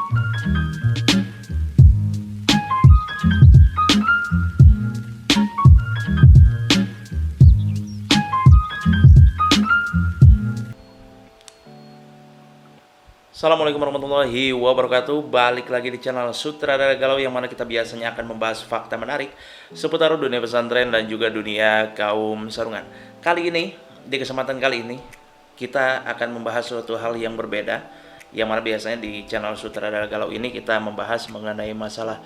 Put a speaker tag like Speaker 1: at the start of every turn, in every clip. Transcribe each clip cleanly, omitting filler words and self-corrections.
Speaker 1: Assalamualaikum warahmatullahi wabarakatuh. Balik lagi di channel Sutradara Galau, yang mana kita biasanya akan membahas fakta menarik seputar dunia pesantren dan juga dunia kaum sarungan. Kali ini, di kesempatan kali ini, kita akan membahas suatu hal yang berbeda, yang mana biasanya di channel Sutradara Galau ini kita membahas mengenai masalah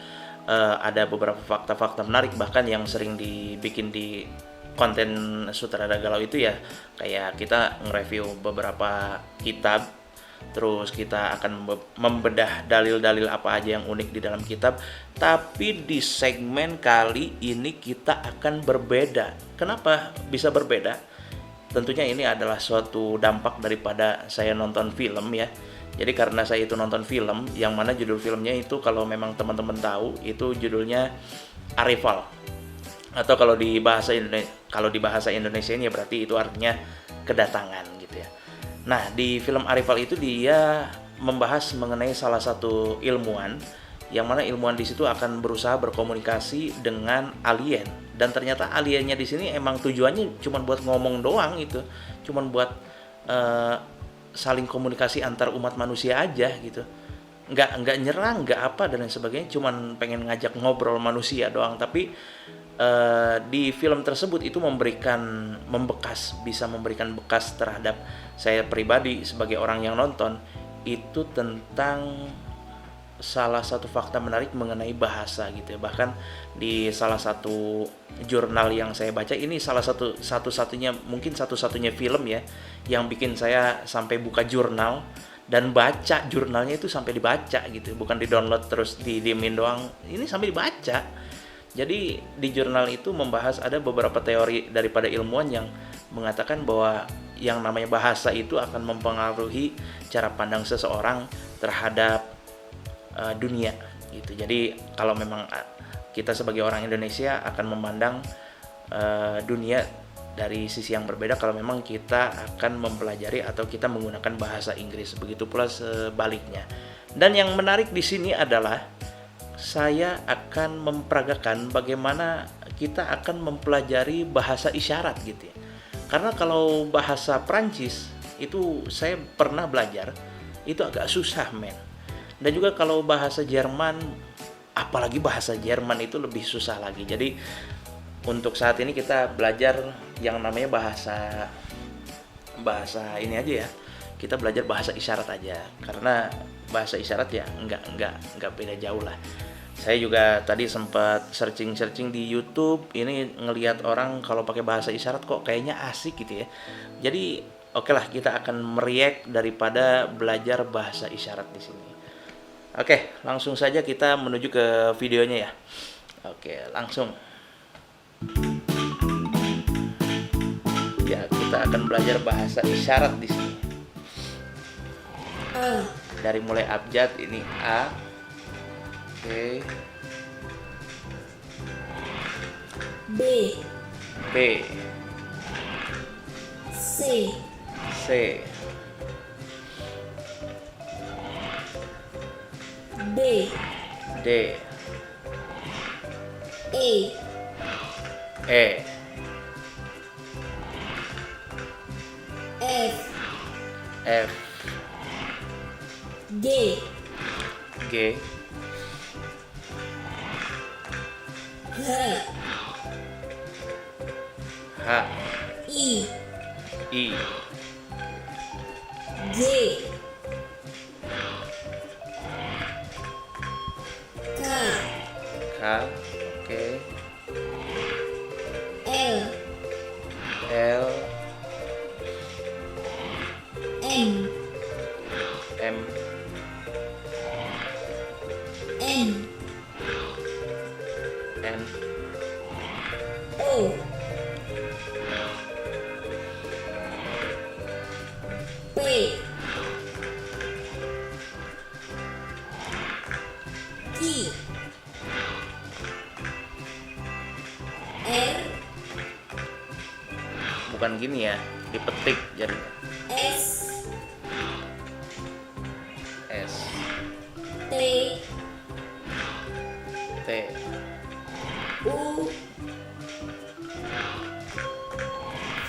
Speaker 1: ada beberapa fakta-fakta menarik, bahkan yang sering dibikin di konten Sutradara Galau itu ya, kayak kita nge-review beberapa kitab. Terus kita akan membedah dalil-dalil apa aja yang unik di dalam kitab. Tapi di segmen kali ini kita akan berbeda. Kenapa bisa berbeda? Tentunya ini adalah suatu dampak daripada saya nonton film ya. Jadi karena saya itu nonton film, yang mana judul filmnya itu kalau memang teman-teman tahu, itu judulnya Arrival. Atau kalau di bahasa Indonesia ini berarti itu artinya kedatangan gitu ya. Nah, di film Arrival itu dia membahas mengenai salah satu ilmuwan, yang mana ilmuwan di situ akan berusaha berkomunikasi dengan alien, dan ternyata aliennya di sini emang tujuannya cuma buat ngomong doang itu, cuma buat saling komunikasi antar umat manusia aja gitu, nggak nyerang, nggak apa dan lain sebagainya, cuman pengen ngajak ngobrol manusia doang. Tapi di film tersebut itu bisa memberikan bekas terhadap saya pribadi sebagai orang yang nonton, itu tentang salah satu fakta menarik mengenai bahasa gitu ya. Bahkan di salah satu jurnal yang saya baca, ini satu-satunya film ya yang bikin saya sampai buka jurnal dan baca jurnalnya itu sampai dibaca gitu, bukan di-download terus didiemin doang, ini sampai dibaca. Jadi di jurnal itu membahas ada beberapa teori daripada ilmuwan yang mengatakan bahwa yang namanya bahasa itu akan mempengaruhi cara pandang seseorang terhadap dunia gitu. Jadi kalau memang kita sebagai orang Indonesia akan memandang dunia dari sisi yang berbeda kalau memang kita akan mempelajari atau kita menggunakan bahasa Inggris. Begitu pula sebaliknya. Dan yang menarik di sini adalah saya akan memperagakan bagaimana kita akan mempelajari bahasa isyarat gitu ya. Karena kalau bahasa Prancis itu saya pernah belajar, itu agak susah men. Dan juga kalau bahasa Jerman, apalagi bahasa Jerman itu lebih susah lagi. Jadi untuk saat ini kita belajar yang namanya bahasa ini aja ya. Kita belajar bahasa isyarat aja, karena bahasa isyarat ya nggak beda jauh lah. Saya juga tadi sempat searching di YouTube, ini ngelihat orang kalau pakai bahasa isyarat kok kayaknya asik gitu ya. Jadi oke lah, kita akan mereact daripada belajar bahasa isyarat di sini. Oke, langsung saja kita menuju ke videonya ya. Oke, langsung. Ya, kita akan belajar bahasa isyarat di sini. Dari mulai abjad ini A. Oke.
Speaker 2: B. C. D. E. F. G. H. I. J. K.
Speaker 1: Oke.
Speaker 2: L. M. N. O. P. T. R.
Speaker 1: Bukan gini ya, dipetik jadinya.
Speaker 2: S.
Speaker 1: S.
Speaker 2: T. U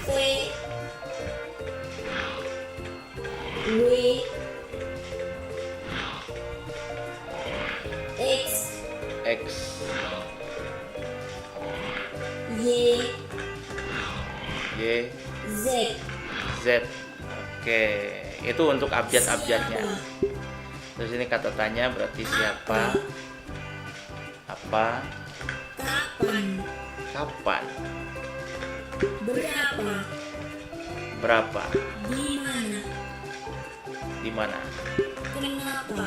Speaker 2: V W X
Speaker 1: X
Speaker 2: Y
Speaker 1: Y
Speaker 2: Z.
Speaker 1: Z. Oke, itu untuk abjad-abjadnya. Terus ini kata tanya berarti siapa, apa,
Speaker 2: Kapan?
Speaker 1: kapan,
Speaker 2: Berapa?
Speaker 1: berapa,
Speaker 2: Di mana?
Speaker 1: di mana.
Speaker 2: Kenapa?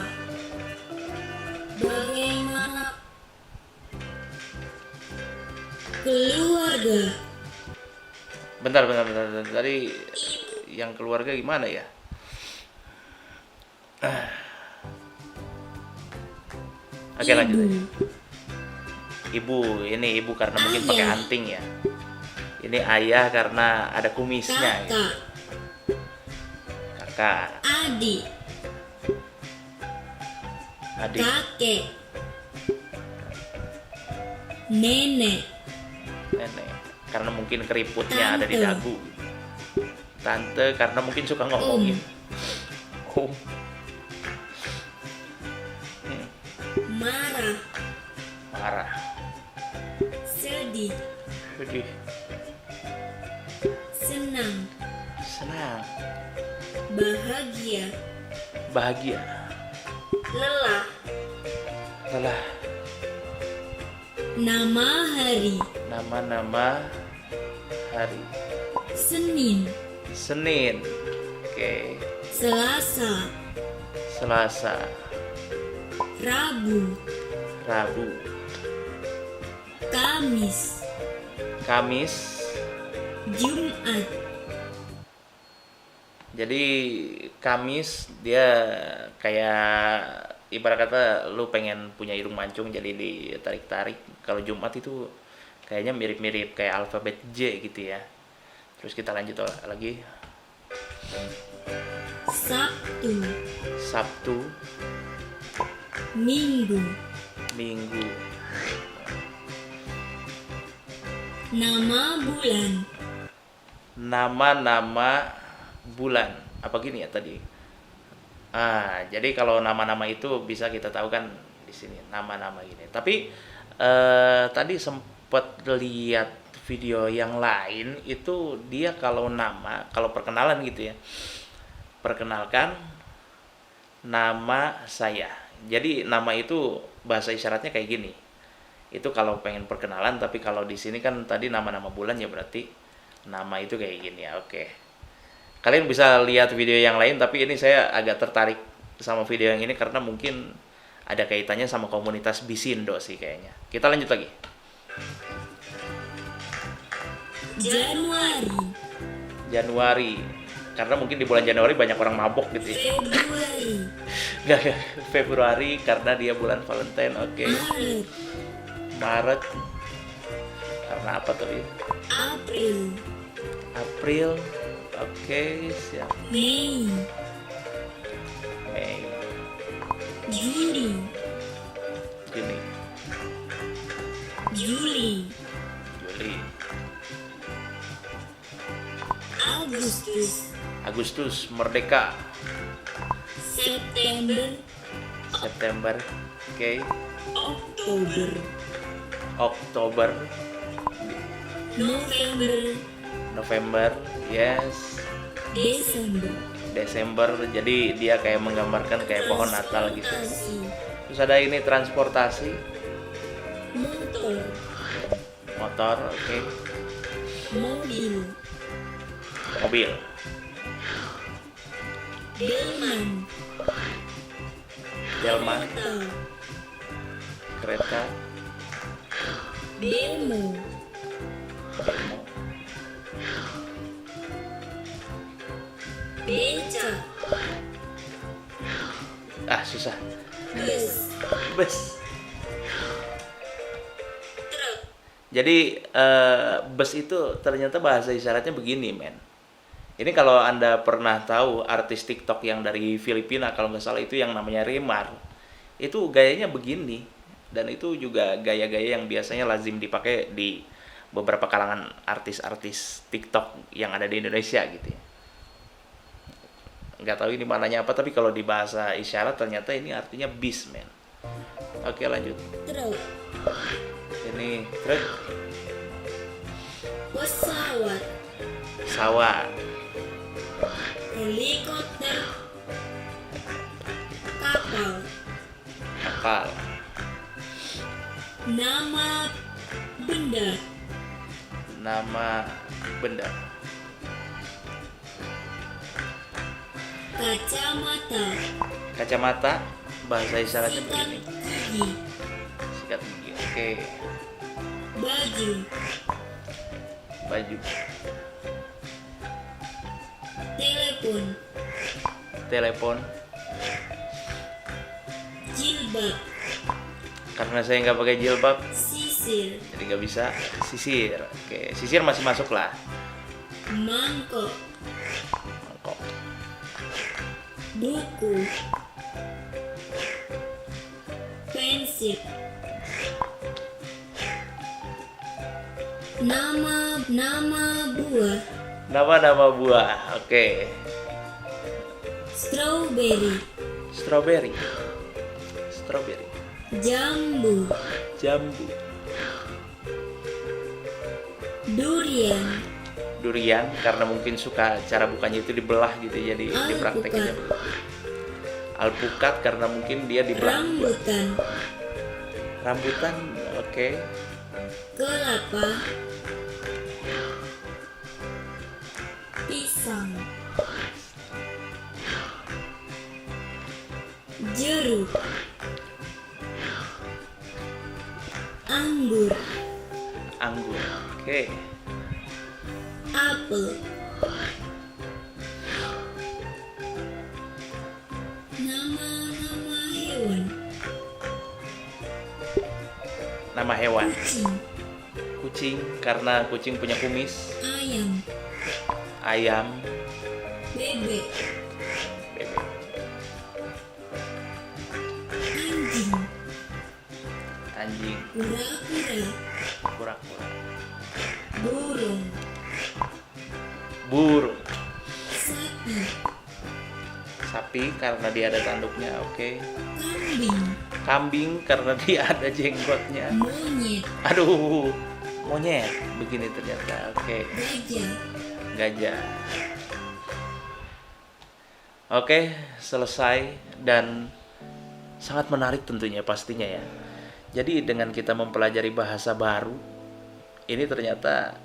Speaker 2: Bagaimana? Keluarga.
Speaker 1: Bentar. Tadi yang keluarga gimana ya? Oke, lanjut aja. Ibu, ini ibu karena mungkin pakai
Speaker 2: Ayah.
Speaker 1: anting ya. Ini ayah karena ada kumisnya. Ya.
Speaker 2: Kakak.
Speaker 1: Kakak,
Speaker 2: Adik.
Speaker 1: adik,
Speaker 2: Kakek. Nenek.
Speaker 1: nenek. Karena mungkin keriputnya ada di
Speaker 2: Tante.
Speaker 1: dagu. Tante karena mungkin suka ngomongin. Om.
Speaker 2: Marah.
Speaker 1: Marah.
Speaker 2: Sedih.
Speaker 1: Sedih.
Speaker 2: Senang.
Speaker 1: Senang.
Speaker 2: Bahagia.
Speaker 1: Bahagia.
Speaker 2: Lelah.
Speaker 1: Lelah.
Speaker 2: Nama hari.
Speaker 1: Nama-nama hari.
Speaker 2: Senin.
Speaker 1: Senin. Oke.
Speaker 2: Selasa.
Speaker 1: Selasa.
Speaker 2: Rabu.
Speaker 1: Rabu.
Speaker 2: Kamis.
Speaker 1: Kamis.
Speaker 2: Jumat.
Speaker 1: Jadi Kamis dia kayak ibarat kata lu pengen punya hidung mancung jadi ditarik-tarik. Kalau Jumat itu kayaknya mirip-mirip kayak alfabet J gitu ya. Terus kita lanjut lagi.
Speaker 2: Sabtu.
Speaker 1: Sabtu,
Speaker 2: Minggu.
Speaker 1: Minggu.
Speaker 2: Nama bulan.
Speaker 1: Nama-nama bulan. Apa gini ya tadi? Jadi kalau nama-nama itu bisa kita tahu kan di sini nama-nama gini. Tapi tadi sempat lihat video yang lain itu dia kalau nama, kalau perkenalan gitu ya. Perkenalkan nama saya. Jadi nama itu bahasa isyaratnya kayak gini. Itu kalau pengen perkenalan, tapi kalau di sini kan tadi nama-nama bulan ya berarti nama itu kayak gini ya. Oke. Kalian bisa lihat video yang lain, tapi ini saya agak tertarik sama video yang ini karena mungkin ada kaitannya sama komunitas Bisindo sih kayaknya. Kita lanjut lagi.
Speaker 2: Januari.
Speaker 1: Januari. Karena mungkin di bulan Januari banyak orang mabok gitu ya.
Speaker 2: Februari.
Speaker 1: Enggak. Februari karena dia bulan Valentine. Oke.
Speaker 2: Maret.
Speaker 1: Maret. Karena apa tadi?
Speaker 2: April.
Speaker 1: April. Oke, siap.
Speaker 2: Mei.
Speaker 1: Mei.
Speaker 2: Juli.
Speaker 1: Juni.
Speaker 2: Juli.
Speaker 1: Juli.
Speaker 2: Agustus.
Speaker 1: Agustus, merdeka.
Speaker 2: September.
Speaker 1: September. Oke.
Speaker 2: Oktober.
Speaker 1: Oktober.
Speaker 2: November.
Speaker 1: November. Yes.
Speaker 2: Desember.
Speaker 1: Desember. Jadi dia kayak menggambarkan kayak pohon Natal gitu.
Speaker 2: Transportasi.
Speaker 1: Terus ada ini transportasi.
Speaker 2: Motor.
Speaker 1: Motor. Oke.
Speaker 2: Mobil.
Speaker 1: Mobil.
Speaker 2: Delman.
Speaker 1: Delman.
Speaker 2: Kereta.
Speaker 1: Kereta.
Speaker 2: Demo.
Speaker 1: Demo.
Speaker 2: Beca.
Speaker 1: Susah.
Speaker 2: Bus.
Speaker 1: Bus.
Speaker 2: Truk.
Speaker 1: Jadi bus itu ternyata bahasa isyaratnya begini, men. Ini kalau Anda pernah tahu artis TikTok yang dari Filipina, kalau nggak salah itu yang namanya Remar. Itu gayanya begini. dan itu juga gaya-gaya yang biasanya lazim dipakai di beberapa kalangan artis-artis TikTok yang ada di Indonesia gitu ya. Nggak tahu ini mananya apa, tapi kalau di bahasa isyarat ternyata ini artinya bis, men. Oke, lanjut.
Speaker 2: Truk.
Speaker 1: Ini truk,
Speaker 2: Pesawat.
Speaker 1: pesawat,
Speaker 2: Helikopter. Kapal.
Speaker 1: kapal,
Speaker 2: Nama benda.
Speaker 1: nama benda,
Speaker 2: Kacamata.
Speaker 1: kacamata, bahasa isyaratnya
Speaker 2: Sikat
Speaker 1: begini.
Speaker 2: gigi.
Speaker 1: Sikat gigi. Oke,
Speaker 2: Baju.
Speaker 1: baju,
Speaker 2: Telepon.
Speaker 1: telepon.
Speaker 2: Jilbab.
Speaker 1: Karena saya nggak pakai jilbab,
Speaker 2: Sisir.
Speaker 1: jadi nggak bisa sisir. Oke, sisir masih masuk lah.
Speaker 2: Mangkok.
Speaker 1: Mangkok,
Speaker 2: Buku. Pensil. Nama buah.
Speaker 1: nama buah. Oke,
Speaker 2: Strawberry.
Speaker 1: strawberry, strawberry,
Speaker 2: Jambu.
Speaker 1: jambu,
Speaker 2: Durian.
Speaker 1: durian. Karena mungkin suka cara bukanya itu dibelah gitu, jadi dipraktekinnya
Speaker 2: Alpukat.
Speaker 1: begitu. Alpukat karena mungkin dia dibelah.
Speaker 2: Rambutan.
Speaker 1: Rambutan. Oke,
Speaker 2: Kelapa. Pisang. Jeruk. Anggur.
Speaker 1: anggur. Oke,
Speaker 2: Apel. Nama hewan.
Speaker 1: nama hewan.
Speaker 2: Kucing.
Speaker 1: Kucing karena kucing punya kumis.
Speaker 2: Ayam.
Speaker 1: Ayam,
Speaker 2: Bebek.
Speaker 1: bebek,
Speaker 2: Anjing.
Speaker 1: anjing,
Speaker 2: Kura-kura.
Speaker 1: kura-kura,
Speaker 2: Burung.
Speaker 1: burung,
Speaker 2: Sapi.
Speaker 1: sapi karena dia ada tanduknya. Oke,
Speaker 2: Kambing.
Speaker 1: kambing karena dia ada jenggotnya.
Speaker 2: Monyet.
Speaker 1: Aduh, monyet begini ternyata. Oke,
Speaker 2: Gajah.
Speaker 1: gajah. Oke, selesai dan sangat menarik tentunya pastinya ya. Jadi dengan kita mempelajari bahasa baru, ini ternyata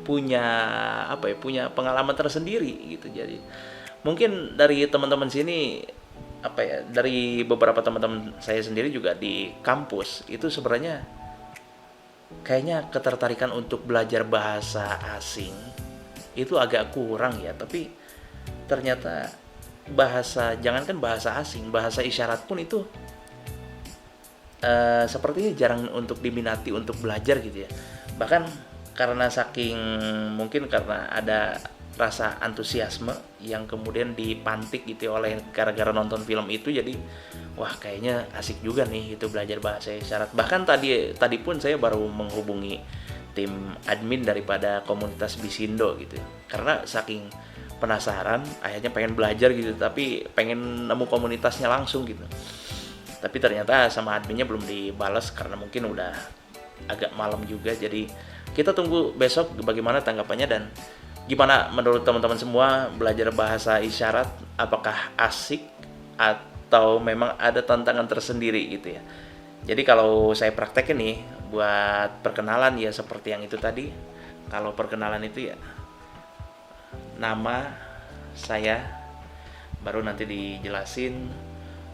Speaker 1: punya apa ya? Punya pengalaman tersendiri gitu. Jadi mungkin dari teman-teman sini apa ya? Dari beberapa teman-teman saya sendiri juga di kampus itu sebenarnya kayaknya ketertarikan untuk belajar bahasa asing itu agak kurang ya, tapi ternyata jangankan bahasa asing, bahasa isyarat pun itu sepertinya jarang untuk diminati untuk belajar gitu ya. Bahkan karena mungkin karena ada rasa antusiasme yang kemudian dipantik gitu ya oleh gara-gara nonton film itu, jadi wah kayaknya asik juga nih itu belajar bahasa isyarat. Bahkan tadi pun saya baru menghubungi tim admin daripada komunitas Bisindo gitu, karena saking penasaran akhirnya pengen belajar gitu, tapi pengen nemu komunitasnya langsung gitu. Tapi ternyata sama adminnya belum dibalas karena mungkin udah agak malam juga. Jadi kita tunggu besok bagaimana tanggapannya dan gimana menurut teman-teman semua belajar bahasa isyarat, apakah asik atau memang ada tantangan tersendiri gitu ya. Jadi kalau saya praktekin nih buat perkenalan ya seperti yang itu tadi. Kalau perkenalan itu ya nama saya, baru nanti dijelasin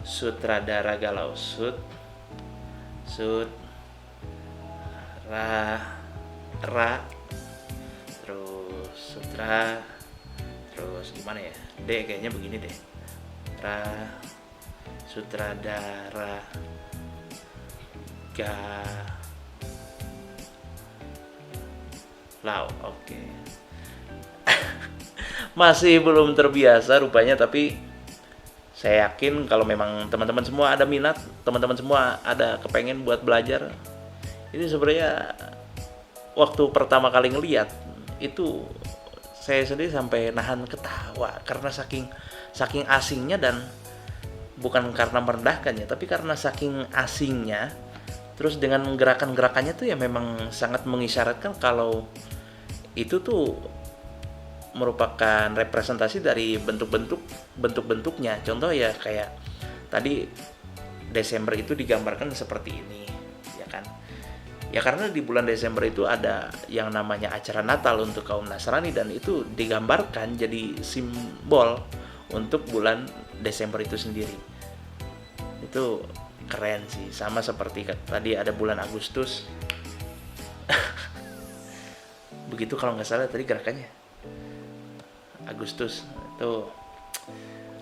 Speaker 1: sutradara galau, terus sutra, terus gimana ya, kayaknya begini deh, sutradara galau. Oke. Masih belum terbiasa rupanya, tapi Saya yakin kalau memang teman-teman semua ada minat, teman-teman semua ada kepengen buat belajar, ini sebenarnya waktu pertama kali ngeliat itu saya sendiri sampai nahan ketawa karena saking asingnya, dan bukan karena merendahkan ya, tapi karena saking asingnya. Terus dengan gerakan-gerakannya tuh ya memang sangat mengisyaratkan kalau itu tuh merupakan representasi dari bentuk-bentuknya. Contoh ya kayak tadi Desember itu digambarkan seperti ini, ya kan? Ya karena di bulan Desember itu ada yang namanya acara Natal untuk kaum Nasrani, dan itu digambarkan jadi simbol untuk bulan Desember itu sendiri. Itu keren sih, sama seperti tadi ada bulan Agustus. Begitu kalau nggak salah tadi gerakannya Agustus, itu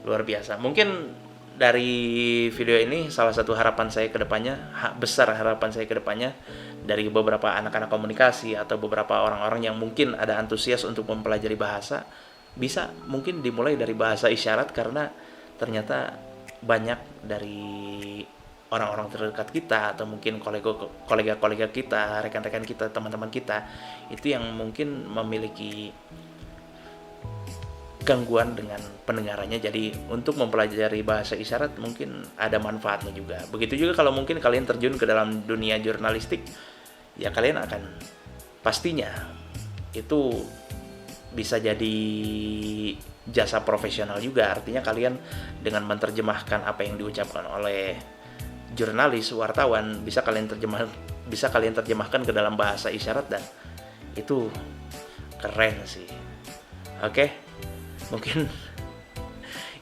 Speaker 1: luar biasa. Mungkin dari video ini salah satu harapan saya ke depannya, besar harapan saya ke depannya, dari beberapa anak-anak komunikasi atau beberapa orang-orang yang mungkin ada antusias untuk mempelajari bahasa, bisa mungkin dimulai dari bahasa isyarat, karena ternyata banyak dari orang-orang terdekat kita atau mungkin kolega-kolega kita, rekan-rekan kita, teman-teman kita itu yang mungkin memiliki gangguan dengan pendengarannya. Jadi untuk mempelajari bahasa isyarat mungkin ada manfaatnya juga. Begitu juga kalau mungkin kalian terjun ke dalam dunia jurnalistik, ya kalian akan pastinya itu bisa jadi jasa profesional juga. Artinya kalian dengan menerjemahkan apa yang diucapkan oleh jurnalis, wartawan, bisa kalian terjemahkan ke dalam bahasa isyarat, dan itu keren sih. Oke, mungkin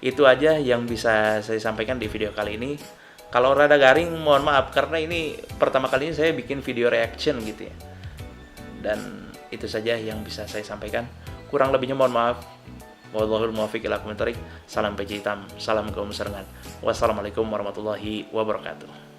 Speaker 1: itu aja yang bisa saya sampaikan di video kali ini. Kalau rada garing mohon maaf, karena ini pertama kalinya saya bikin video reaction gitu ya. Dan itu saja yang bisa saya sampaikan. Kurang lebihnya mohon maaf. Wallahul muwaffiq ila aqwamit thoriq. Salam peci hitam, salam kaum sarungan. Wassalamualaikum warahmatullahi wabarakatuh.